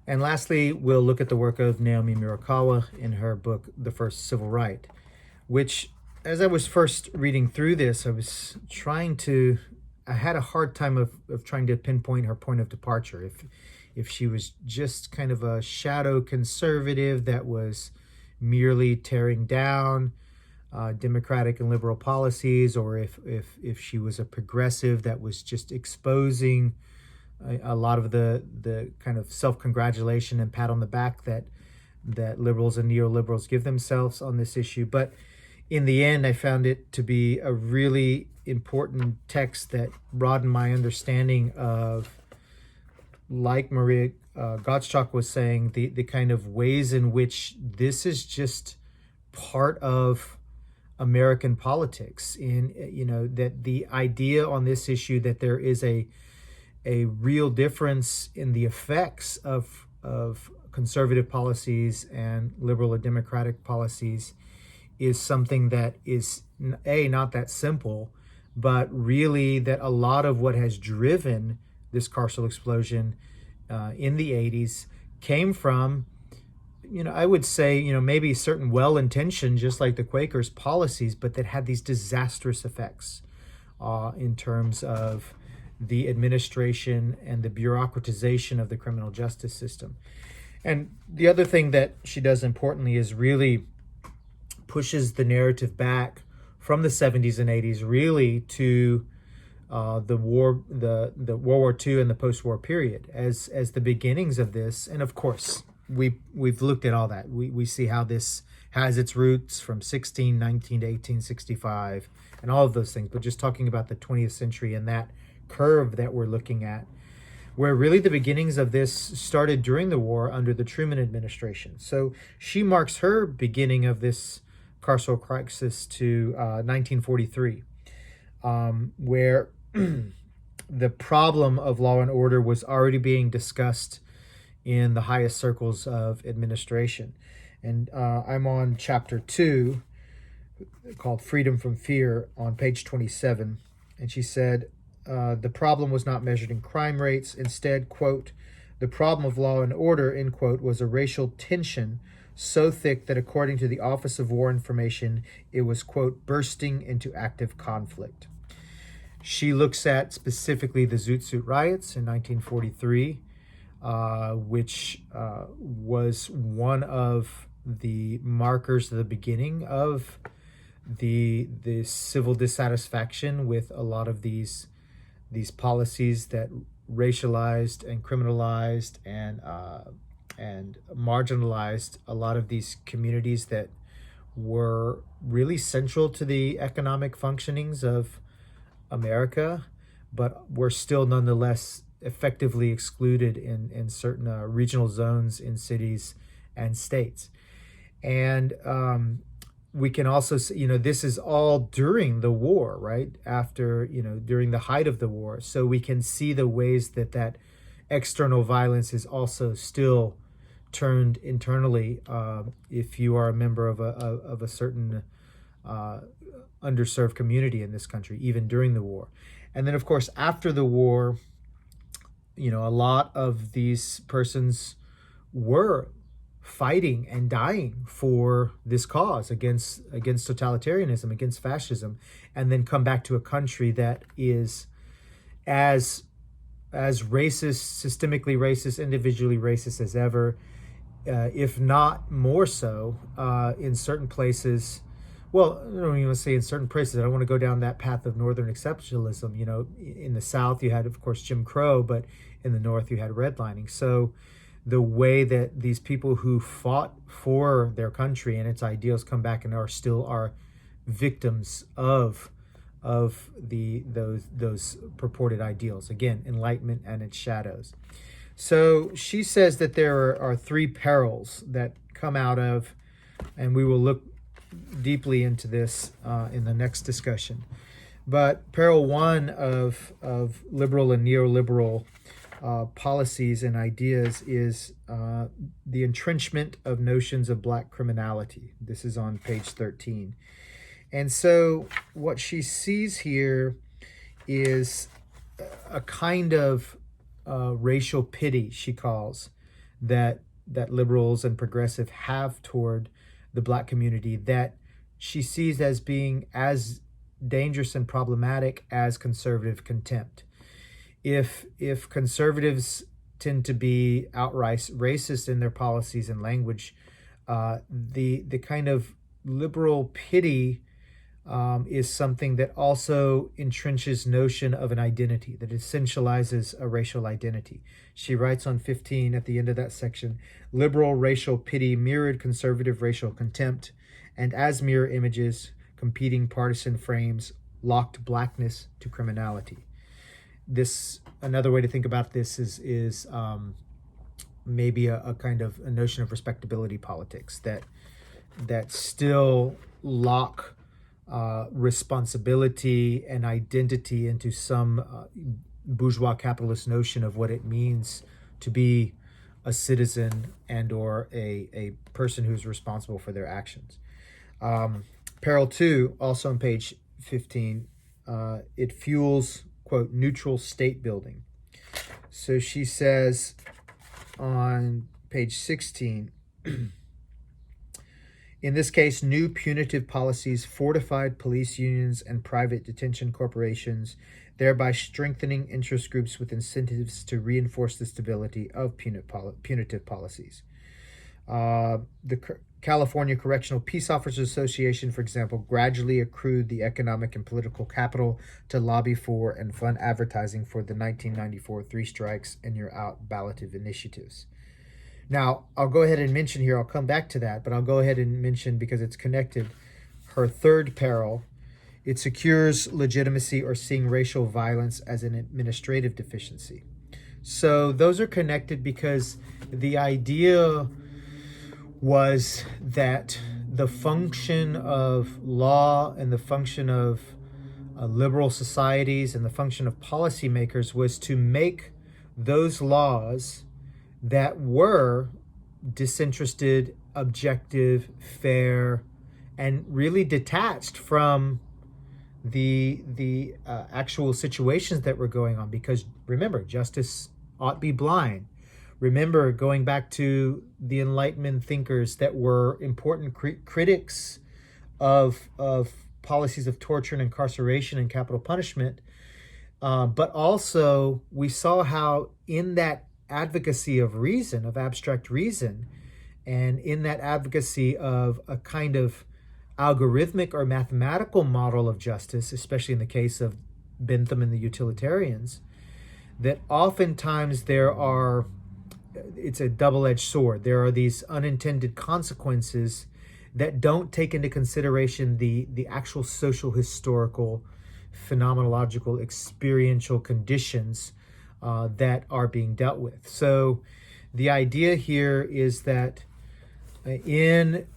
And lastly, we'll look at the work of Naomi Murakawa in her book, The First Civil Right, which, as I was first reading through this, I had a hard time of trying to pinpoint her point of departure. If she was just kind of a shadow conservative that was merely tearing down democratic and liberal policies, or if she was a progressive that was just exposing a lot of the kind of self-congratulation and pat on the back that liberals and neoliberals give themselves on this issue. But in the end, I found it to be a really important text that broadened my understanding of, like Maria Gottschalk was saying, the kind of ways in which this is just part of American politics. That the idea on this issue that there is a real difference in the effects of conservative policies and liberal or democratic policies is something that is not that simple, but really that a lot of what has driven this carceral explosion in the 80s came from, I would say, maybe certain well-intentioned, just like the Quakers, policies, but that had these disastrous effects in terms of the administration and the bureaucratization of the criminal justice system. And the other thing that she does importantly is really pushes the narrative back from the 70s and 80s really to the World War II and the post-war period as the beginnings of this. And of course, we've looked at all that. We see how this has its roots from 1619 to 1865 and all of those things. But just talking about the 20th century and that curve that we're looking at, where really the beginnings of this started during the war under the Truman administration. So she marks her beginning of this carceral crisis to 1943, where the problem of law and order was already being discussed in the highest circles of administration. And I'm on chapter 2, called Freedom from Fear, on page 27. And she said, the problem was not measured in crime rates. Instead, quote, the problem of law and order, end quote, was a racial tension so thick that according to the Office of War Information, it was, quote, bursting into active conflict. She looks at specifically the Zoot Suit riots in 1943, which was one of the markers of the beginning of the civil dissatisfaction with a lot of these policies that racialized and criminalized and marginalized a lot of these communities that were really central to the economic functionings of America, but were still nonetheless effectively excluded in certain regional zones in cities and states. And we can also see, this is all during the war, right? After, during the height of the war. So we can see the ways that external violence is also still turned internally if you are a member of a certain underserved community in this country, even during the war. And then, of course, after the war, a lot of these persons were fighting and dying for this cause against totalitarianism, against fascism, and then come back to a country that is as racist, systemically racist, individually racist as ever, if not more so in certain places. Well, I don't even want to say in certain places. I don't want to go down that path of northern exceptionalism. In the South, you had, of course, Jim Crow, but in the North, you had redlining. So the way that these people who fought for their country and its ideals come back and are victims of those purported ideals. Again, Enlightenment and its shadows. So she says that there are three perils that come out of, and we will look deeply into this in the next discussion. But peril one of liberal and neoliberal policies and ideas is the entrenchment of notions of black criminality. This is on page 13. And so what she sees here is a kind of racial pity, she calls, that liberals and progressive have toward the Black community that she sees as being as dangerous and problematic as conservative contempt. If conservatives tend to be outright racist in their policies and language, the kind of liberal pity is something that also entrenches notion of an identity, that essentializes a racial identity. She writes on 15 at the end of that section, liberal racial pity mirrored conservative racial contempt, and as mirror images, competing partisan frames locked blackness to criminality. This, another way to think about this is maybe a kind of a notion of respectability politics that still lock responsibility and identity into some bourgeois capitalist notion of what it means to be a citizen and or a person who's responsible for their actions. Peril 2, also on page 15, it fuels, quote, neutral state building. So she says on page 16, in this case, new punitive policies fortified police unions and private detention corporations, thereby strengthening interest groups with incentives to reinforce the stability of punitive policies. The California Correctional Peace Officers Association, for example, gradually accrued the economic and political capital to lobby for and fund advertising for the 1994 Three Strikes and You're Out balloted initiatives. Now, I'll go ahead and mention here, I'll come back to that, but I'll go ahead and mention, because it's connected, her third peril. It secures legitimacy or seeing racial violence as an administrative deficiency. So those are connected because the idea was that the function of law and the function of liberal societies and the function of policymakers was to make those laws that were disinterested, objective, fair, and really detached from the actual situations that were going on. Because remember, justice ought be blind. Remember, going back to the Enlightenment thinkers that were important critics of policies of torture and incarceration and capital punishment, but also we saw how in that advocacy of reason, of abstract reason, and in that advocacy of a kind of algorithmic or mathematical model of justice, especially in the case of Bentham and the utilitarians, that oftentimes it's a double-edged sword. There are these unintended consequences that don't take into consideration the actual social, historical, phenomenological, experiential conditions that are being dealt with. So the idea here is that in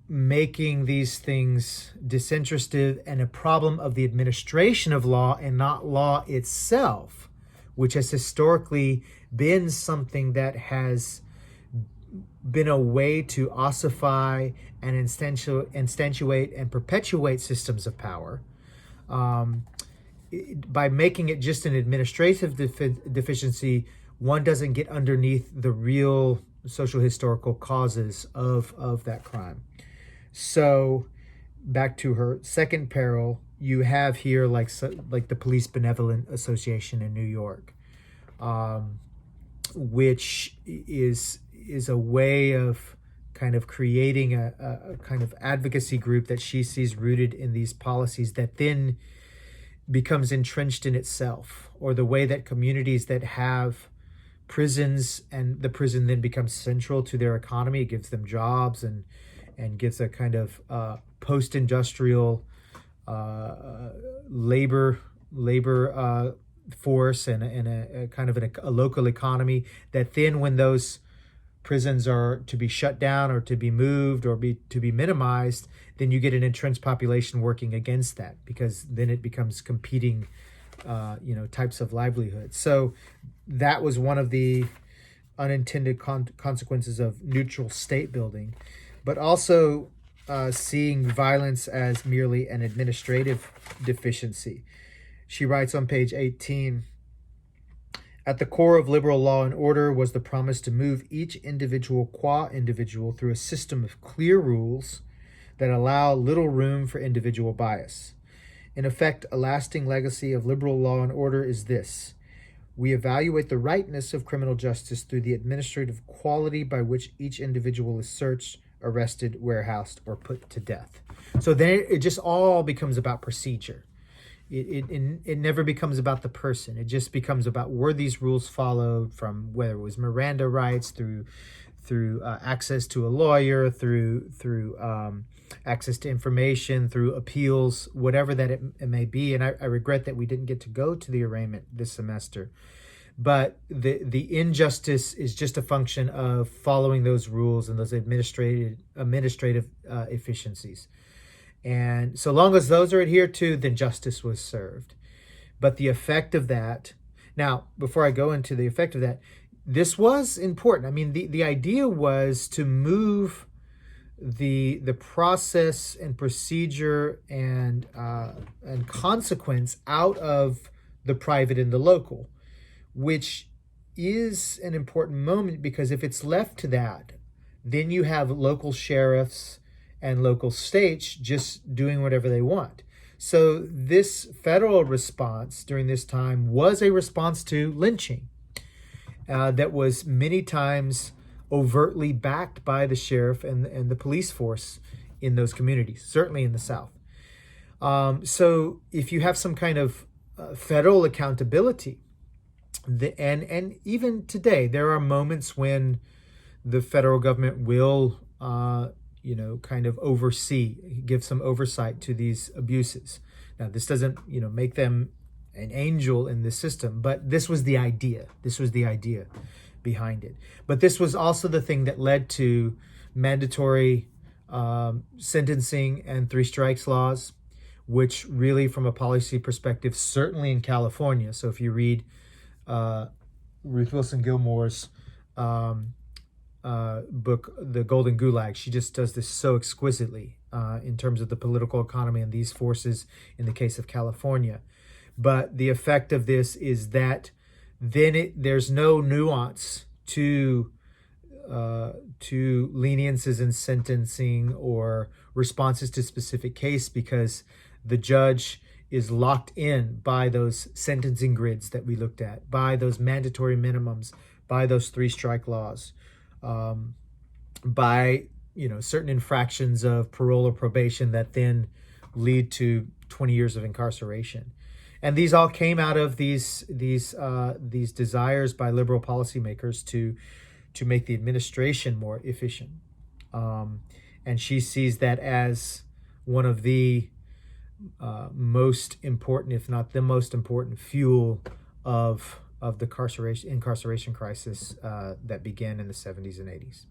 making these things disinterested and a problem of the administration of law and not law itself, which has historically been something that has been a way to ossify and instantiate and perpetuate systems of power, by making it just an administrative deficiency, one doesn't get underneath the real social historical causes of that crime. So back to her second peril, you have here like the Police Benevolent Association in New York, which is a way of kind of creating a kind of advocacy group that she sees rooted in these policies that then becomes entrenched in itself, or the way that communities that have prisons and the prison then becomes central to their economy. It gives them jobs and gives a kind of post-industrial labor force and a kind of a local economy that then, when those prisons are to be shut down or to be moved or to be minimized, then you get an entrenched population working against that, because then it becomes competing types of livelihood. So that was one of the unintended consequences of neutral state building, but also seeing violence as merely an administrative deficiency. She writes on page 18, At the core of liberal law and order was the promise to move each individual qua individual through a system of clear rules that allow little room for individual bias. In effect, a lasting legacy of liberal law and order is this: we evaluate the rightness of criminal justice through the administrative quality by which each individual is searched, arrested, warehoused, or put to death. So then it just all becomes about procedure. It never becomes about the person. It just becomes about, were these rules followed, from whether it was Miranda rights through access to a lawyer, through access to information, through appeals, whatever that it may be. And I regret that we didn't get to go to the arraignment this semester. But the injustice is just a function of following those rules and those administrative efficiencies. And so long as those are adhered to, then justice was served. But the effect of that, now, before I go into the effect of that, this was important. I mean, the idea was to move the process and procedure and consequence out of the private and the local, which is an important moment, because if it's left to that, then you have local sheriffs and local states just doing whatever they want. So this federal response during this time was a response to lynching that was many times overtly backed by the sheriff and the police force in those communities, certainly in the South. So if you have some kind of federal accountability, and even today, there are moments when the federal government will kind of give some oversight to these abuses. Now, this doesn't, make them an angel in the system, but this was the idea. This was the idea behind it. But this was also the thing that led to mandatory sentencing and three strikes laws, which really, from a policy perspective, certainly in California. So if you read Ruth Wilson Gilmore's book, The Golden Gulag, she just does this so exquisitely in terms of the political economy and these forces in the case of California. But the effect of this is that then there's no nuance to leniences in sentencing or responses to specific case, because the judge is locked in by those sentencing grids that we looked at, by those mandatory minimums, by those three strike laws, by certain infractions of parole or probation that then lead to 20 years of incarceration. And these all came out of these desires by liberal policymakers to make the administration more efficient. And she sees that as one of the most important, if not the most important, fuel of the incarceration crisis that began in the 70s and 80s.